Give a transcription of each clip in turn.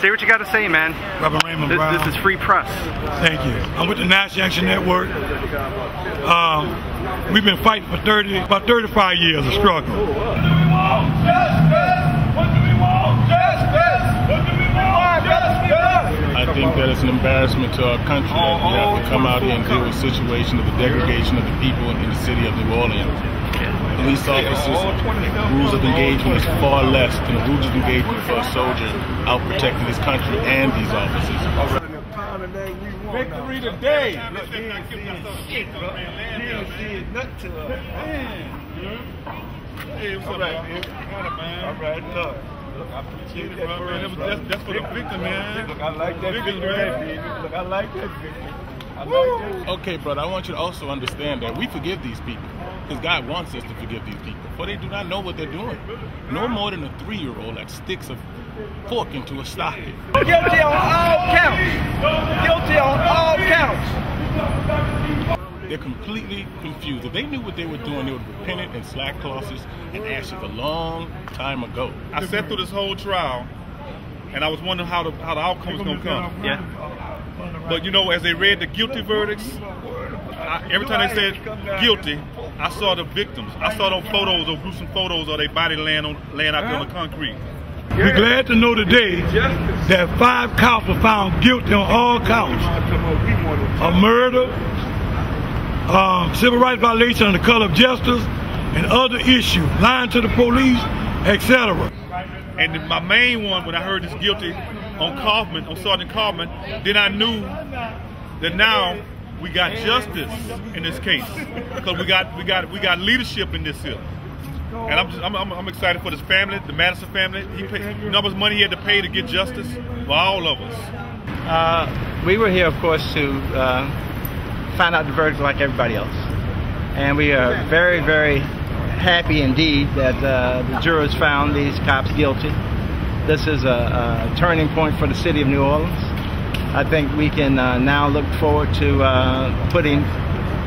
Say what you got to say, man. Robert Raymond Brown. This is free press. Thank you. I'm with the National Action Network. We've been fighting for about 35 years of struggle. What do we want? Justice! What do we want? Justice! What do we want? Justice! I think that it's an embarrassment to our country that we have to come out here and deal with a situation of the degradation of the people in the city of New Orleans. Police officers' rules of engagement is far less than the rules of engagement for a soldier out protecting his country and these officers. Victory today! Look, he ain't seeing shit, bro. He ain't seeing nothing to us. Hey, what's up, man? All right, look. I appreciate that, bro. That's for the victim, man. Look, I like that victim, man. Look, I like that victim. Okay, brother, I want you to also understand that we forgive these people because God wants us to forgive these people, for they do not know what they're doing. No more than a 3-year-old that sticks a fork into a stocking. Guilty on all counts. Guilty on all counts. They're completely confused. If they knew what they were doing, they would have repented in sackcloths and ashes a long time ago. I sat through this whole trial, and I was wondering how the outcome was going to come. Yeah. But you know, as they read the guilty verdicts, every time they said guilty, I saw the victims. I saw those photos, those gruesome photos of their body laying out there on the concrete. We're glad to know today that 5 cops were found guilty on all counts of murder, civil rights violation of the color of justice, and other issues, lying to the police, etc. And my main one, when I heard this guilty on Kaufman, on Sergeant Kaufman, then I knew that now we got justice in this case because we got leadership in this here. And I'm excited for this family, the Madison family. He paid, you know how much money he had to pay to get justice for all of us. We were here, of course, to find out the verdict like everybody else, and we are very, very happy indeed that the jurors found these cops guilty. This is a turning point for the city of New Orleans. I think we can now look forward to putting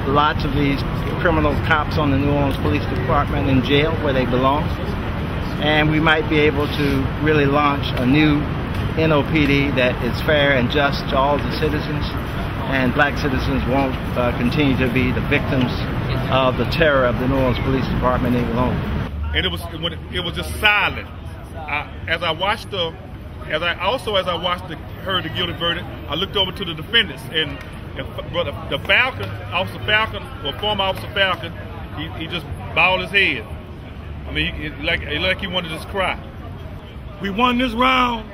lots of these criminal cops on the New Orleans Police Department in jail where they belong. And we might be able to really launch a new NOPD that is fair and just to all the citizens, and black citizens won't continue to be the victims of the terror of the New Orleans Police Department any longer. And it was just silent. As I heard the guilty verdict, I looked over to the defendants, and brother, the Falcon, Officer Falcon, or former Officer Falcon, he just bowed his head. I mean, like he wanted to just cry. We won this round.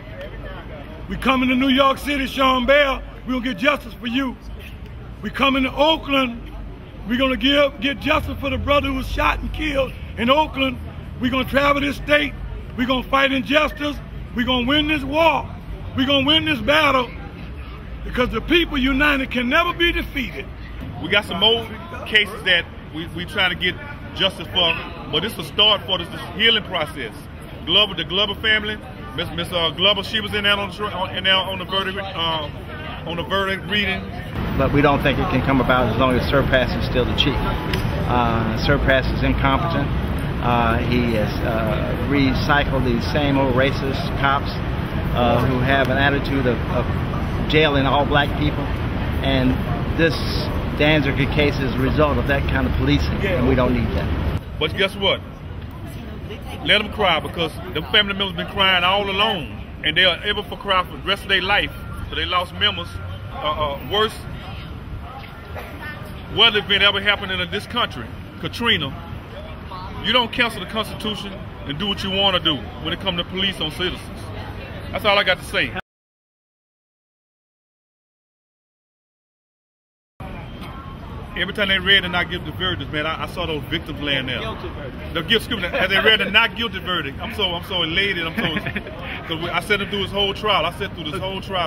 We coming to New York City, Sean Bell. We're gonna get justice for you. We coming to Oakland. We're gonna get justice for the brother who was shot and killed in Oakland. We're gonna travel this state. We're gonna fight injustice. We're gonna win this war. We're gonna win this battle because the people united can never be defeated. We got some more cases that we trying to get justice for, but this will start for this healing process. The Glover family, Miss Glover, she was in there on the verdict reading. But we don't think it can come about as long as Surpass is still the chief. Surpass is incompetent. He has recycled these same old racist cops who have an attitude of jailing all black people, and this Danziger case is a result of that kind of policing, and we don't need that. But guess what? Let them cry, because them family members been crying all alone, and they'll ever for cry for the rest of their life. So they lost members. Worse weather event ever happened in this country, Katrina. You don't cancel the Constitution and do what you want to do when it comes to police on citizens. That's all I got to say. Every time they read the not guilty verdict, man, I saw those victims laying there. As they read the not guilty verdict, I'm so elated. Because I sat him through his whole trial. I sat through this whole trial.